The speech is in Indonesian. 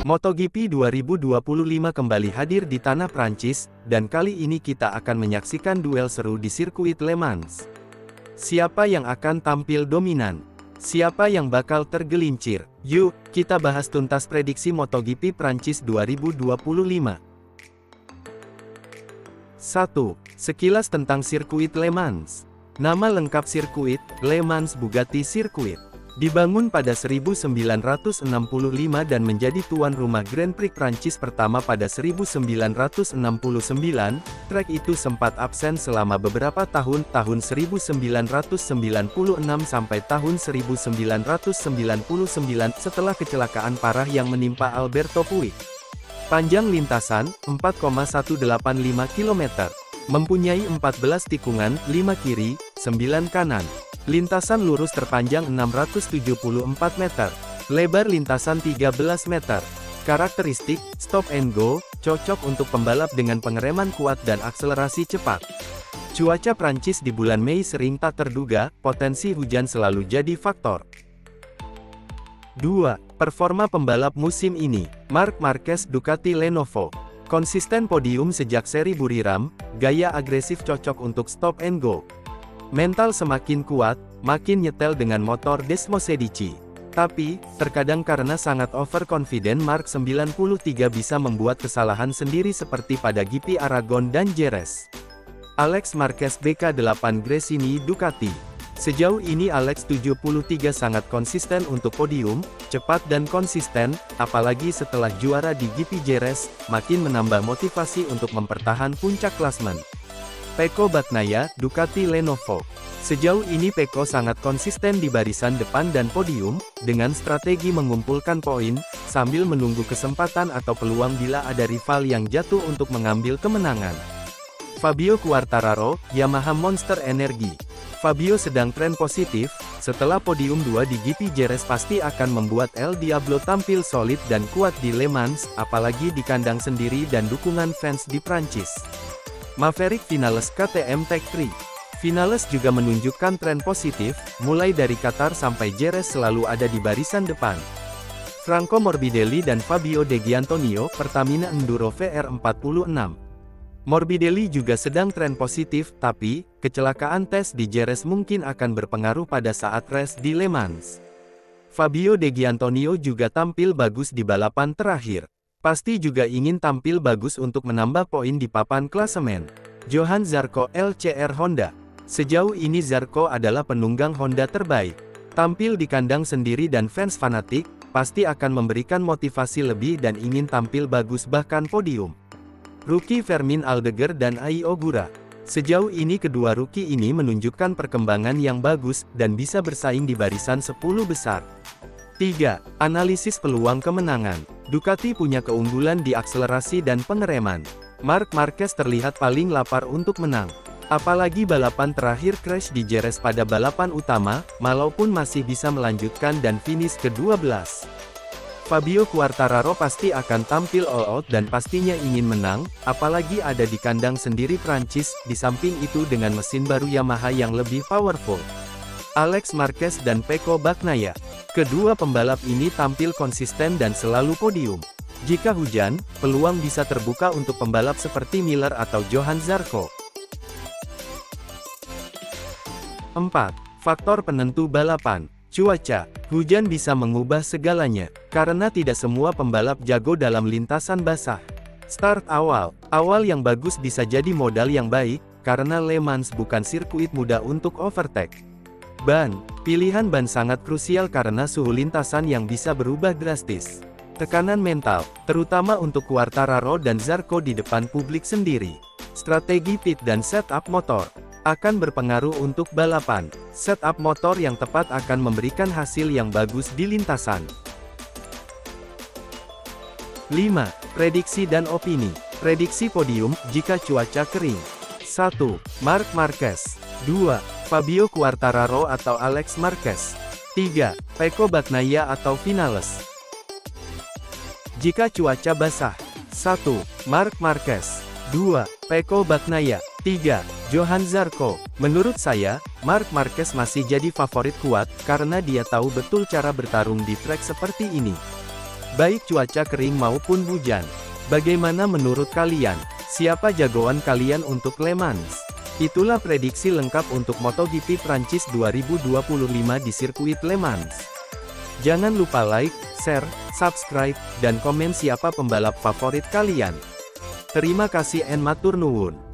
MotoGP 2025 kembali hadir di tanah Prancis, dan kali ini kita akan menyaksikan duel seru di sirkuit Le Mans. Siapa yang akan tampil dominan? Siapa yang bakal tergelincir? Yuk, kita bahas tuntas prediksi MotoGP Prancis 2025. 1. Sekilas tentang sirkuit Le Mans. Nama lengkap sirkuit, Le Mans Bugatti Circuit. Dibangun pada 1965 dan menjadi tuan rumah Grand Prix Prancis pertama pada 1969, trek itu sempat absen selama beberapa tahun 1996 sampai tahun 1999 setelah kecelakaan parah yang menimpa Alberto Puig. Panjang lintasan, 4,185 km. Mempunyai 14 tikungan, 5 kiri, 9 kanan. Lintasan lurus terpanjang 674 meter. Lebar lintasan 13 meter. Karakteristik, stop and go, cocok untuk pembalap dengan pengereman kuat dan akselerasi cepat. Cuaca Prancis di bulan Mei sering tak terduga, potensi hujan selalu jadi faktor. 2. Performa pembalap musim ini. Marc Marquez Ducati Lenovo. Konsisten podium sejak seri Buriram, gaya agresif cocok untuk stop and go. Mental semakin kuat, makin nyetel dengan motor Desmosedici. Tapi, terkadang karena sangat overconfident Mark 93 bisa membuat kesalahan sendiri seperti pada GP Aragon dan Jerez. Alex Marquez BK8 Gresini Ducati. Sejauh ini Alex 73 sangat konsisten untuk podium, cepat dan konsisten, apalagi setelah juara di GP Jerez, makin menambah motivasi untuk mempertahankan puncak klasmen. Pecco Bagnaia, Ducati Lenovo. Sejauh ini Pecco sangat konsisten di barisan depan dan podium, dengan strategi mengumpulkan poin, sambil menunggu kesempatan atau peluang bila ada rival yang jatuh untuk mengambil kemenangan. Fabio Quartararo, Yamaha Monster Energy. Fabio sedang tren positif, setelah podium 2 di GP Jerez pasti akan membuat El Diablo tampil solid dan kuat di Le Mans, apalagi di kandang sendiri dan dukungan fans di Prancis. Maverick Vinales KTM Tech3. Vinales juga menunjukkan tren positif, mulai dari Qatar sampai Jerez selalu ada di barisan depan. Franco Morbidelli dan Fabio De Gianantonio, Pertamina Enduro VR46. Morbidelli juga sedang tren positif, tapi, kecelakaan tes di Jerez mungkin akan berpengaruh pada saat race di Le Mans. Fabio De Gianantonio juga tampil bagus di balapan terakhir. Pasti juga ingin tampil bagus untuk menambah poin di papan klasemen. Johann Zarco LCR Honda. Sejauh ini Zarco adalah penunggang Honda terbaik. Tampil di kandang sendiri dan fans fanatik, pasti akan memberikan motivasi lebih dan ingin tampil bagus bahkan podium. Rookie Fermin Aldeguer dan Ai Ogura. Sejauh ini kedua rookie ini menunjukkan perkembangan yang bagus, dan bisa bersaing di barisan 10 besar. 3. Analisis peluang kemenangan. Ducati punya keunggulan di akselerasi dan pengereman. Marc Marquez terlihat paling lapar untuk menang. Apalagi balapan terakhir crash di Jerez pada balapan utama, walaupun masih bisa melanjutkan dan finish ke-12. Fabio Quartararo pasti akan tampil all out dan pastinya ingin menang, apalagi ada di kandang sendiri Prancis, di samping itu dengan mesin baru Yamaha yang lebih powerful. Alex Marquez dan Pecco Bagnaia. Kedua pembalap ini tampil konsisten dan selalu podium. Jika hujan, peluang bisa terbuka untuk pembalap seperti Miller atau Johann Zarco. 4. Faktor penentu balapan. Cuaca. Hujan bisa mengubah segalanya, karena tidak semua pembalap jago dalam lintasan basah. Start awal. Awal yang bagus bisa jadi modal yang baik, karena Le Mans bukan sirkuit mudah untuk overtake. Ban. Pilihan ban sangat krusial karena suhu lintasan yang bisa berubah drastis. Tekanan mental, terutama untuk Quartararo dan Zarco di depan publik sendiri. Strategi pit dan setup motor akan berpengaruh untuk balapan. Setup motor yang tepat akan memberikan hasil yang bagus di lintasan. 5. Prediksi dan opini. Prediksi podium, jika cuaca kering. 1. Marc Marquez. 2. Fabio Quartararo atau Alex Marquez. 3. Pecco Bagnaia atau Vinales. Jika cuaca basah. 1. Marc Marquez. 2. Pecco Bagnaia. 3. Johann Zarco. Menurut saya, Marc Marquez masih jadi favorit kuat, karena dia tahu betul cara bertarung di trek seperti ini. Baik cuaca kering maupun hujan. Bagaimana menurut kalian? Siapa jagoan kalian untuk Le Mans? Itulah prediksi lengkap untuk MotoGP Prancis 2025 di sirkuit Le Mans. Jangan lupa like, share, subscribe, dan komen siapa pembalap favorit kalian. Terima kasih and matur nuwun.